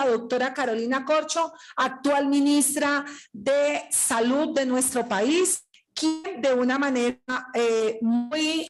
la doctora Carolina Corcho, actual ministra de Salud de nuestro país, quien de una manera muy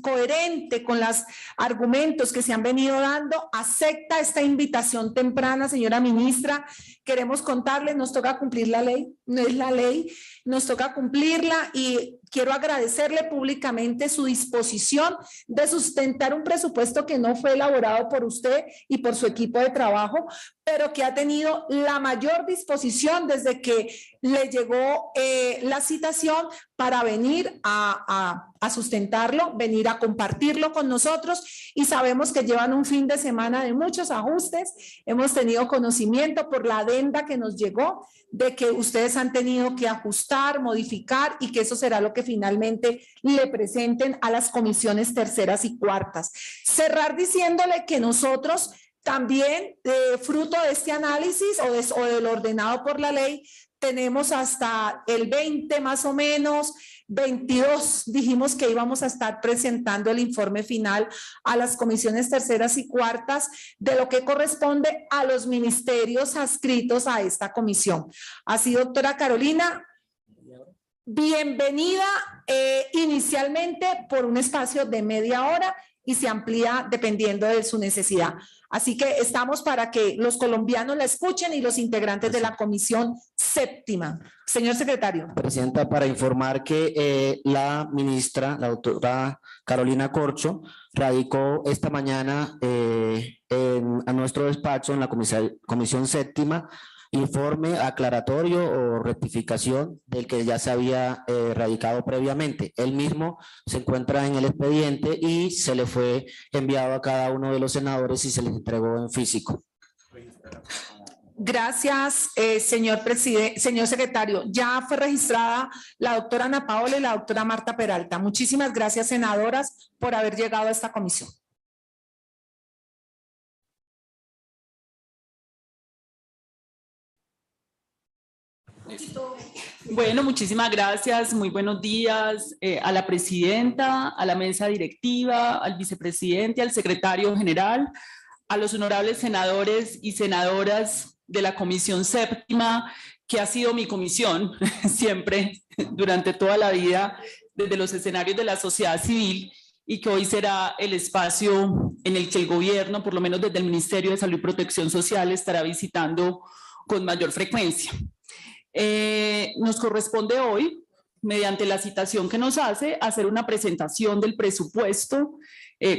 coherente con los argumentos que se han venido dando, acepta esta invitación temprana. Señora ministra, queremos contarle, nos toca cumplir la ley, no es la ley, nos toca cumplirla, y quiero agradecerle públicamente su disposición de sustentar un presupuesto que no fue elaborado por usted y por su equipo de trabajo, pero que ha tenido la mayor disposición desde que le llegó la citación para venir a sustentarlo, venir a compartirlo con nosotros, y sabemos que llevan un fin de semana de muchos ajustes. Hemos tenido conocimiento por la adenda que nos llegó de que ustedes han tenido que ajustar, modificar, y que eso será lo que finalmente le presenten a las comisiones terceras y cuartas. Cerrar diciéndole que nosotros también, fruto de este análisis o del ordenado por la ley, tenemos hasta el 20 más o menos, 22, dijimos que íbamos a estar presentando el informe final a las comisiones terceras y cuartas de lo que corresponde a los ministerios adscritos a esta comisión. Así, doctora Carolina, bienvenida inicialmente por un espacio de media hora y se amplía dependiendo de su necesidad. Así que estamos para que los colombianos la escuchen y los integrantes de la comisión séptima. Señor secretario. Presidenta, para informar que la ministra, la doctora Carolina Corcho, radicó esta mañana a nuestro despacho en la comisión séptima informe aclaratorio o rectificación del que ya se había radicado previamente. Él mismo se encuentra en el expediente y se le fue enviado a cada uno de los senadores y se les entregó en físico. Gracias, señor secretario. Ya fue registrada la doctora Ana Paola y la doctora Marta Peralta. Muchísimas gracias, senadoras, por haber llegado a esta comisión. Bueno, muchísimas gracias, muy buenos días a la presidenta, a la mesa directiva, al vicepresidente, al secretario general, a los honorables senadores y senadoras de la comisión séptima, que ha sido mi comisión siempre durante toda la vida desde los escenarios de la sociedad civil, y que hoy será el espacio en el que el gobierno, por lo menos desde el Ministerio de Salud y Protección Social, estará visitando con mayor frecuencia. Nos corresponde hoy, mediante la citación que nos hace, hacer una presentación del presupuesto.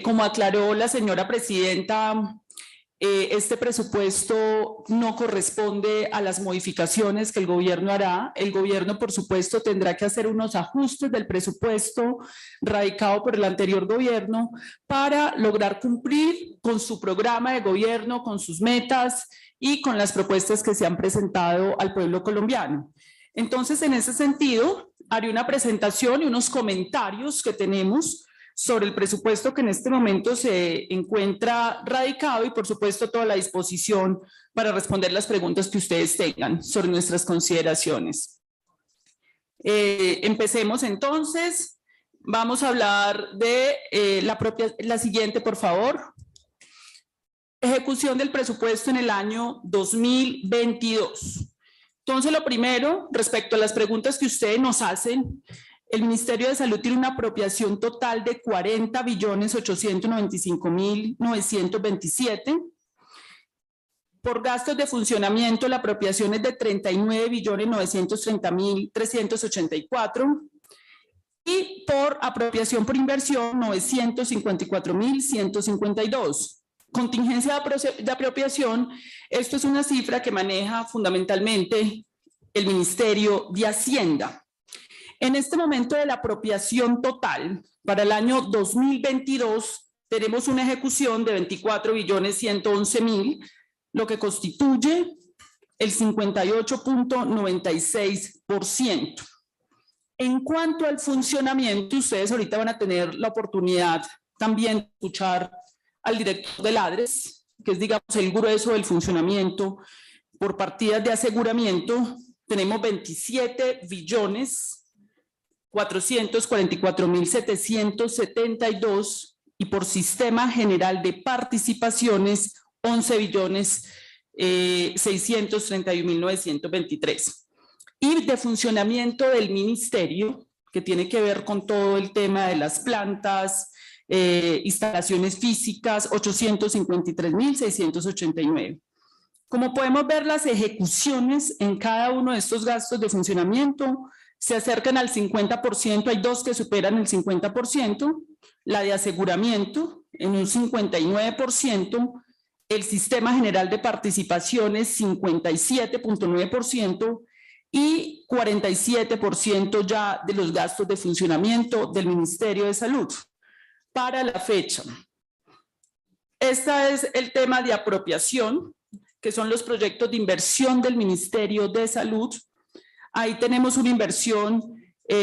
Como aclaró la señora presidenta, este presupuesto no corresponde a las modificaciones que el gobierno hará. El gobierno, por supuesto, tendrá que hacer unos ajustes del presupuesto radicado por el anterior gobierno para lograr cumplir con su programa de gobierno, con sus metas y con las propuestas que se han presentado al pueblo colombiano. Entonces, en ese sentido, haré una presentación y unos comentarios que tenemos sobre el presupuesto que en este momento se encuentra radicado, y por supuesto toda la disposición para responder las preguntas que ustedes tengan sobre nuestras consideraciones. Empecemos entonces. Vamos a hablar de la siguiente, por favor. Ejecución del presupuesto en el año 2022. Entonces, lo primero, respecto a las preguntas que ustedes nos hacen, el Ministerio de Salud tiene una apropiación total de 40.895.927. Por gastos de funcionamiento, la apropiación es de 39.930.384. Y por apropiación por inversión, 954.152. Contingencia de apropiación, esto es una cifra que maneja fundamentalmente el Ministerio de Hacienda. En este momento de la apropiación total, para el año 2022, tenemos una ejecución de 24.111.000, lo que constituye el 58.96%. En cuanto al funcionamiento, ustedes ahorita van a tener la oportunidad también de escuchar al director del ADRES, que es, digamos, el grueso del funcionamiento. Por partidas de aseguramiento, tenemos 27.444.772 y por sistema general de participaciones 11.631.923. Y de funcionamiento del ministerio, que tiene que ver con todo el tema de las plantas, instalaciones físicas, 853.689. Como podemos ver, las ejecuciones en cada uno de estos gastos de funcionamiento se acercan al 50%, hay dos que superan el 50%, la de aseguramiento en un 59%, el sistema general de participaciones 57.9% y 47% ya de los gastos de funcionamiento del Ministerio de Salud. Para la fecha, este es el tema de apropiación, que son los proyectos de inversión del Ministerio de Salud. Ahí tenemos una inversión,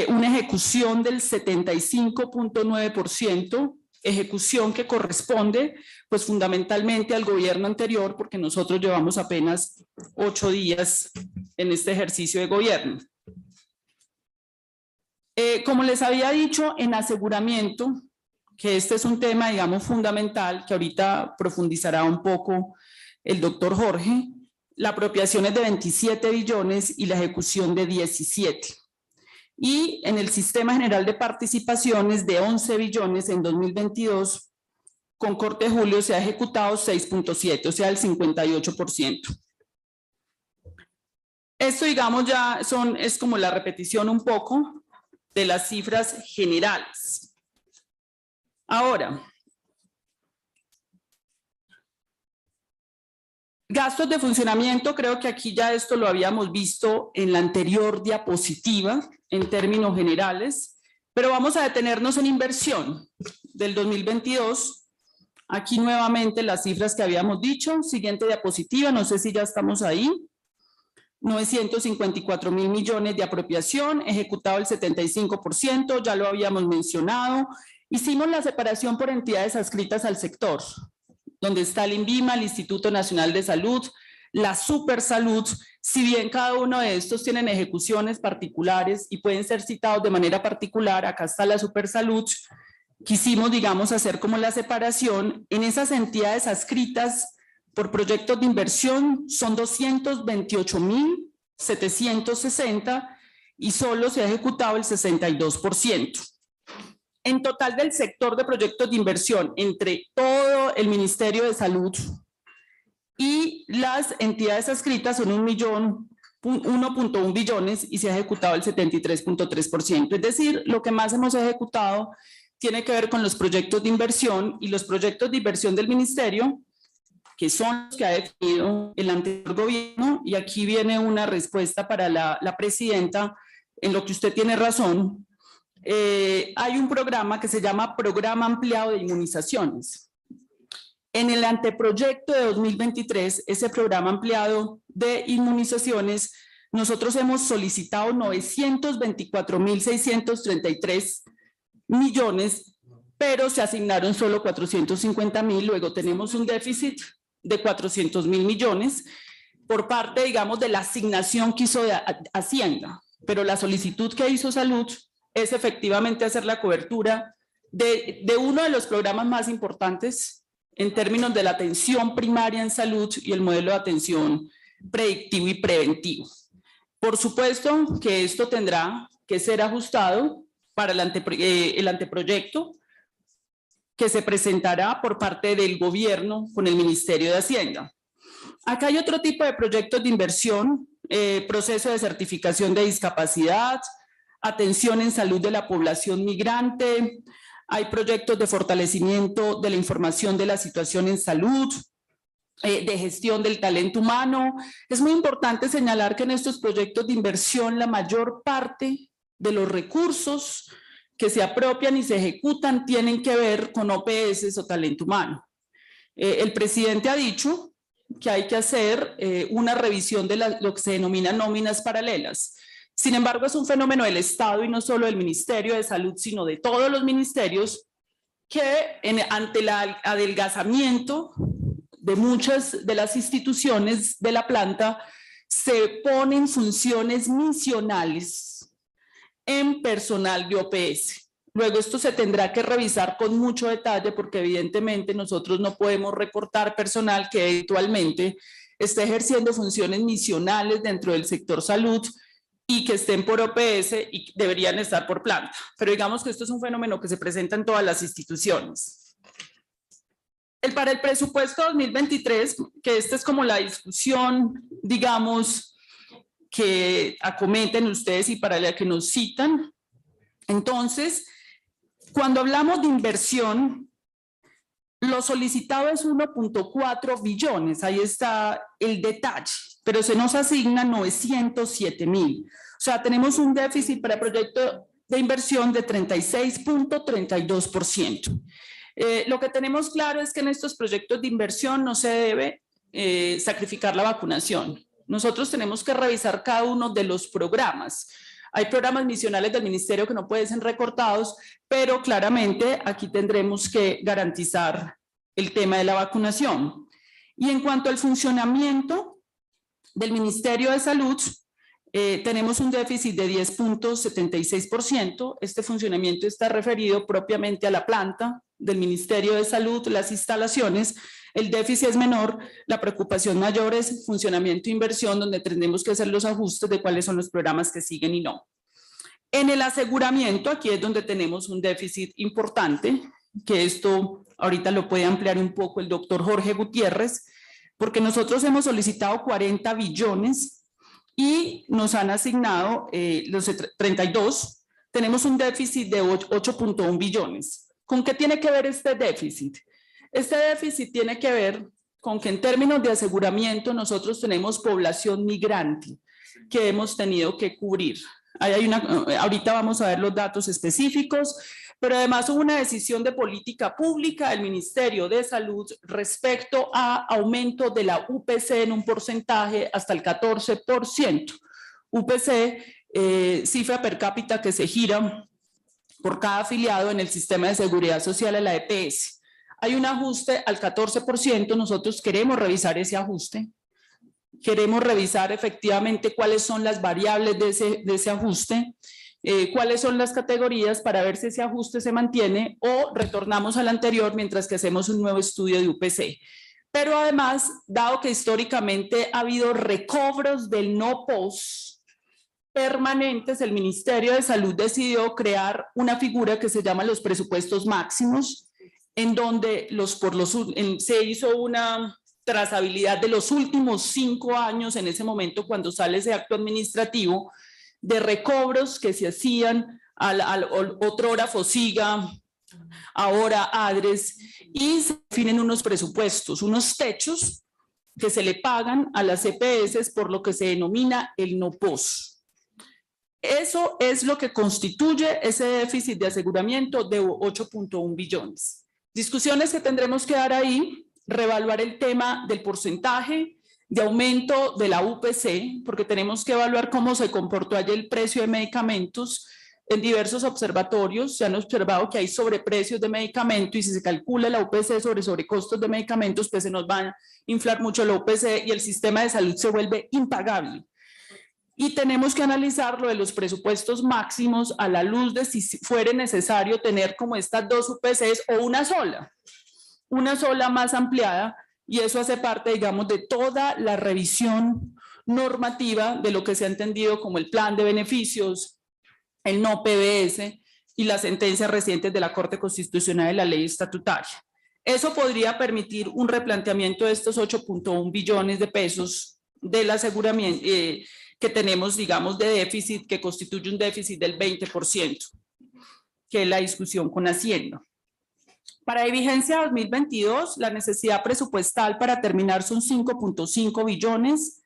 una ejecución del 75.9%, ejecución que corresponde pues fundamentalmente al gobierno anterior, porque nosotros llevamos apenas 8 días en este ejercicio de gobierno. Como les había dicho, en aseguramiento, que este es un tema, digamos, fundamental, que ahorita profundizará un poco el doctor Jorge, la apropiación es de 27 billones y la ejecución de 17. Y en el sistema general de participaciones de 11 billones en 2022, con corte de julio se ha ejecutado 6.7, o sea, el 58%. Esto, digamos, ya es como la repetición un poco de las cifras generales. Ahora, gastos de funcionamiento, creo que aquí ya esto lo habíamos visto en la anterior diapositiva, en términos generales, pero vamos a detenernos en inversión del 2022. Aquí nuevamente las cifras que habíamos dicho. Siguiente diapositiva, no sé si ya estamos ahí. 954.000 millones de apropiación, ejecutado el 75%, ya lo habíamos mencionado. Hicimos la separación por entidades adscritas al sector, donde está el INVIMA, el Instituto Nacional de Salud, la Supersalud. Si bien cada uno de estos tienen ejecuciones particulares y pueden ser citados de manera particular, acá está la Supersalud, quisimos, digamos, hacer como la separación. En esas entidades adscritas por proyectos de inversión son 228.760 y solo se ha ejecutado el 62%. En total del sector de proyectos de inversión, entre todo el Ministerio de Salud y las entidades adscritas son 1.1 billones y se ha ejecutado el 73.3%. Es decir, lo que más hemos ejecutado tiene que ver con los proyectos de inversión, y los proyectos de inversión del Ministerio, que son los que ha definido el anterior gobierno, y aquí viene una respuesta para la presidenta, en lo que usted tiene razón. Hay un programa que se llama Programa Ampliado de Inmunizaciones. En el anteproyecto de 2023, ese programa ampliado de inmunizaciones, nosotros hemos solicitado 924.633 millones, pero se asignaron solo 450.000, luego tenemos un déficit de 400.000 millones por parte, digamos, de la asignación que hizo de Hacienda, pero la solicitud que hizo Salud es efectivamente hacer la cobertura de uno de los programas más importantes en términos de la atención primaria en salud y el modelo de atención predictivo y preventivo. Por supuesto que esto tendrá que ser ajustado para el anteproyecto que se presentará por parte del gobierno con el Ministerio de Hacienda. Acá hay otro tipo de proyectos de inversión, proceso de certificación de discapacidad, atención en salud de la población migrante, hay proyectos de fortalecimiento de la información de la situación en salud, de gestión del talento humano. Es muy importante señalar que en estos proyectos de inversión la mayor parte de los recursos que se apropian y se ejecutan tienen que ver con OPS o talento humano. El presidente ha dicho que hay que hacer una revisión de lo que se denomina nóminas paralelas. Sin embargo, es un fenómeno del Estado y no solo del Ministerio de Salud, sino de todos los ministerios, que ante el adelgazamiento de muchas de las instituciones de la planta se ponen funciones misionales en personal de OPS. Luego esto se tendrá que revisar con mucho detalle porque evidentemente nosotros no podemos recortar personal que eventualmente esté ejerciendo funciones misionales dentro del sector salud y que estén por OPS y deberían estar por planta. Pero digamos que esto es un fenómeno que se presenta en todas las instituciones. Para el presupuesto 2023, que esta es como la discusión, digamos, que acometen ustedes y para la que nos citan. Entonces, cuando hablamos de inversión, lo solicitado es 1.4 billones, ahí está el detalle, pero se nos asigna 907.000. O sea, tenemos un déficit para el proyecto de inversión de 36.32%. Lo que tenemos claro es que en estos proyectos de inversión no se debe sacrificar la vacunación. Nosotros tenemos que revisar cada uno de los programas. Hay programas misionales del ministerio que no pueden ser recortados, pero claramente aquí tendremos que garantizar el tema de la vacunación. Y en cuanto al funcionamiento del Ministerio de Salud, tenemos un déficit de 10.76%. Este funcionamiento está referido propiamente a la planta del Ministerio de Salud, las instalaciones. El déficit es menor, la preocupación mayor es funcionamiento e inversión, donde tendremos que hacer los ajustes de cuáles son los programas que siguen y no. En el aseguramiento, aquí es donde tenemos un déficit importante, que esto ahorita lo puede ampliar un poco el doctor Jorge Gutiérrez, porque nosotros hemos solicitado 40 billones y nos han asignado los 32, tenemos un déficit de 8.1 billones. ¿Con qué tiene que ver este déficit? Este déficit tiene que ver con que en términos de aseguramiento nosotros tenemos población migrante que hemos tenido que cubrir. Ahorita vamos a ver los datos específicos, pero además hubo una decisión de política pública del Ministerio de Salud respecto a aumento de la UPC en un porcentaje hasta el 14%. UPC, cifra per cápita que se gira por cada afiliado en el sistema de seguridad social de la EPS. Hay un ajuste al 14%, nosotros queremos revisar ese ajuste, queremos revisar efectivamente cuáles son las variables de ese ajuste, cuáles son las categorías para ver si ese ajuste se mantiene o retornamos al anterior mientras que hacemos un nuevo estudio de UPC. Pero además, dado que históricamente ha habido recobros del no POS permanentes, el Ministerio de Salud decidió crear una figura que se llama los presupuestos máximos, en donde se hizo una trazabilidad de los últimos 5 años en ese momento cuando sale ese acto administrativo de recobros que se hacían al otrora FOSIGA, ahora ADRES, y se definen unos presupuestos, unos techos que se le pagan a las EPS por lo que se denomina el no POS. Eso es lo que constituye ese déficit de aseguramiento de 8.1 billones. Discusiones que tendremos que dar ahí, reevaluar el tema del porcentaje de aumento de la UPC, porque tenemos que evaluar cómo se comportó ayer el precio de medicamentos en diversos observatorios. Se han observado que hay sobreprecios de medicamentos y si se calcula la UPC sobre sobrecostos de medicamentos, pues se nos va a inflar mucho la UPC y el sistema de salud se vuelve impagable. Y tenemos que analizar lo de los presupuestos máximos a la luz de si fuera necesario tener como estas 2 UPCs o una sola más ampliada, y eso hace parte, digamos, de toda la revisión normativa de lo que se ha entendido como el plan de beneficios, el no PBS y las sentencias recientes de la Corte Constitucional de la Ley Estatutaria. Eso podría permitir un replanteamiento de estos 8.1 billones de pesos del aseguramiento que tenemos, digamos, de déficit, que constituye un déficit del 20%, que es la discusión con Hacienda. Para vigencia 2022, la necesidad presupuestal para terminar son 5.5 billones.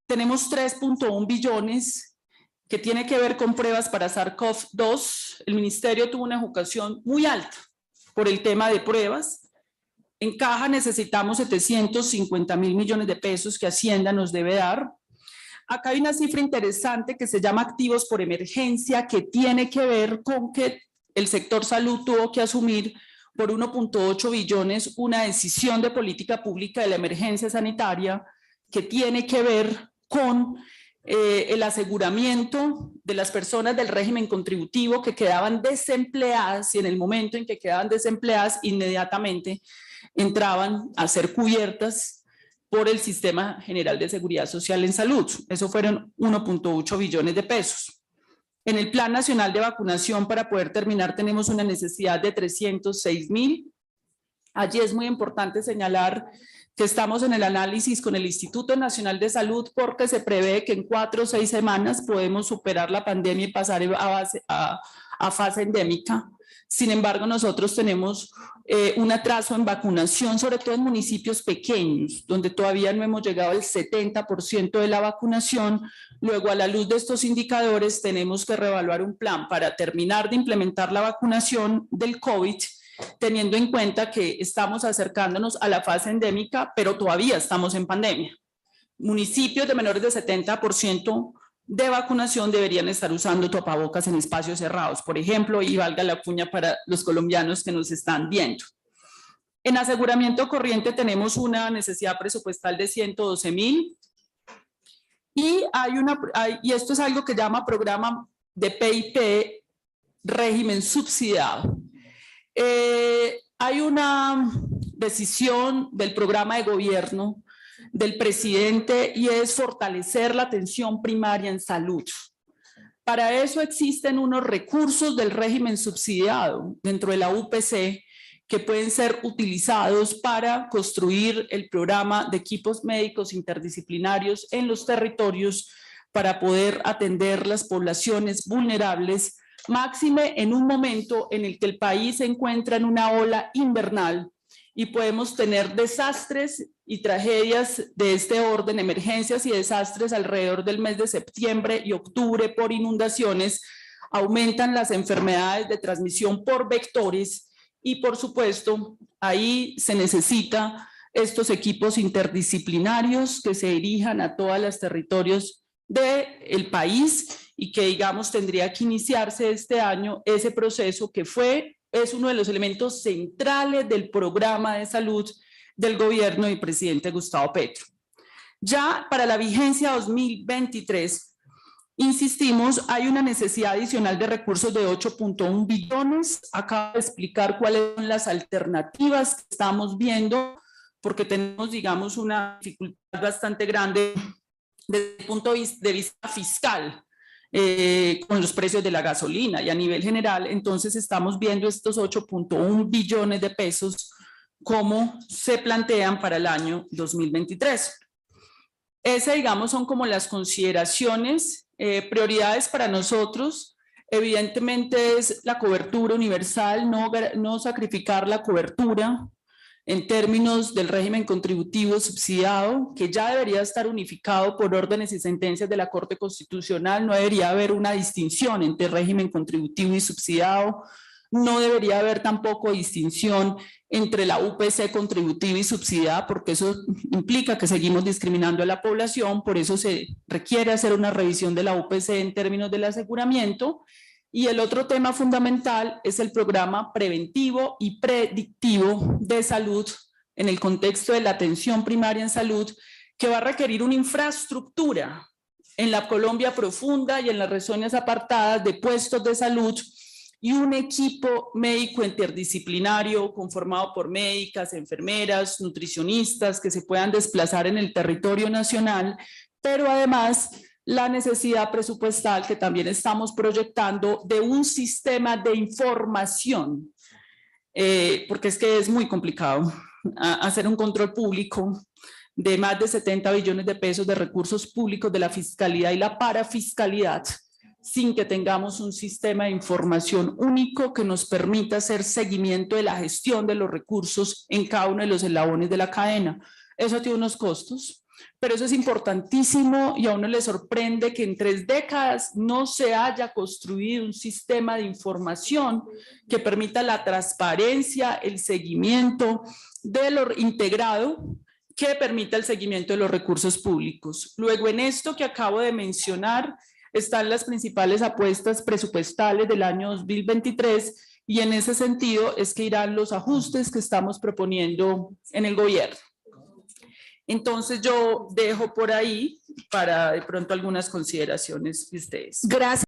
Tenemos 3.1 billones que tiene que ver con pruebas para SARS-CoV-2. El ministerio tuvo una ejecución muy alta por el tema de pruebas. En caja necesitamos 750.000 millones de pesos que Hacienda nos debe dar. Acá hay una cifra interesante que se llama activos por emergencia, que tiene que ver con que el sector salud tuvo que asumir por 1.8 billones una decisión de política pública de la emergencia sanitaria que tiene que ver con el aseguramiento de las personas del régimen contributivo que quedaban desempleadas, y en el momento en que quedaban desempleadas inmediatamente entraban a ser cubiertas por el Sistema General de Seguridad Social en Salud. Eso fueron 1.8 billones de pesos. En el Plan Nacional de Vacunación, para poder terminar, tenemos una necesidad de 306.000. Allí es muy importante señalar que estamos en el análisis con el Instituto Nacional de Salud porque se prevé que en 4 o 6 semanas podemos superar la pandemia y pasar a fase endémica. Sin embargo, nosotros tenemos un atraso en vacunación, sobre todo en municipios pequeños, donde todavía no hemos llegado al 70% de la vacunación. Luego, a la luz de estos indicadores, tenemos que reevaluar un plan para terminar de implementar la vacunación del COVID, teniendo en cuenta que estamos acercándonos a la fase endémica, pero todavía estamos en pandemia. Municipios de menores de 70% de vacunación deberían estar usando tapabocas en espacios cerrados, por ejemplo, y valga la cuña para los colombianos que nos están viendo. En aseguramiento corriente tenemos una necesidad presupuestal de 112.000 y esto es algo que llama programa de PIP régimen subsidiado. Hay una decisión del programa de gobierno del presidente y es fortalecer la atención primaria en salud. Para eso existen unos recursos del régimen subsidiado dentro de la UPC que pueden ser utilizados para construir el programa de equipos médicos interdisciplinarios en los territorios para poder atender las poblaciones vulnerables, máxime en un momento en el que el país se encuentra en una ola invernal y podemos tener desastres y tragedias de este orden, emergencias y desastres alrededor del mes de septiembre y octubre por inundaciones. Aumentan las enfermedades de transmisión por vectores y, por supuesto, ahí se necesita estos equipos interdisciplinarios que se dirijan a todos los territorios del país y que, digamos, tendría que iniciarse este año ese proceso que es uno de los elementos centrales del programa de salud del gobierno del presidente Gustavo Petro. Ya para la vigencia 2023, insistimos, hay una necesidad adicional de recursos de 8.1 billones. Acabo de explicar cuáles son las alternativas que estamos viendo, porque tenemos, digamos, una dificultad bastante grande desde el punto de vista fiscal. Con los precios de la gasolina y a nivel general, entonces estamos viendo estos 8.1 billones de pesos como se plantean para el año 2023. Esas, digamos, son como las consideraciones, prioridades para nosotros. Evidentemente es la cobertura universal, no sacrificar la cobertura en términos del régimen contributivo subsidiado, que ya debería estar unificado por órdenes y sentencias de la Corte Constitucional. No debería haber una distinción entre régimen contributivo y subsidiado. No debería haber tampoco distinción entre la UPC contributiva y subsidiada, porque eso implica que seguimos discriminando a la población. Por eso se requiere hacer una revisión de la UPC en términos del aseguramiento. Y el otro tema fundamental es el programa preventivo y predictivo de salud en el contexto de la atención primaria en salud, que va a requerir una infraestructura en la Colombia profunda y en las regiones apartadas de puestos de salud y un equipo médico interdisciplinario conformado por médicas, enfermeras, nutricionistas que se puedan desplazar en el territorio nacional, pero además la necesidad presupuestal que también estamos proyectando de un sistema de información, porque es que es muy complicado hacer un control público de más de 70 billones de pesos de recursos públicos de la fiscalidad y la parafiscalidad sin que tengamos un sistema de información único que nos permita hacer seguimiento de la gestión de los recursos en cada uno de los eslabones de la cadena. Eso tiene unos costos. Pero eso es importantísimo y a uno le sorprende que en 3 décadas no se haya construido un sistema de información que permita la transparencia, el seguimiento de lo integrado, que permita el seguimiento de los recursos públicos. Luego, en esto que acabo de mencionar, están las principales apuestas presupuestales del año 2023 y en ese sentido es que irán los ajustes que estamos proponiendo en el gobierno. Entonces yo dejo por ahí para de pronto algunas consideraciones de ustedes. Gracias.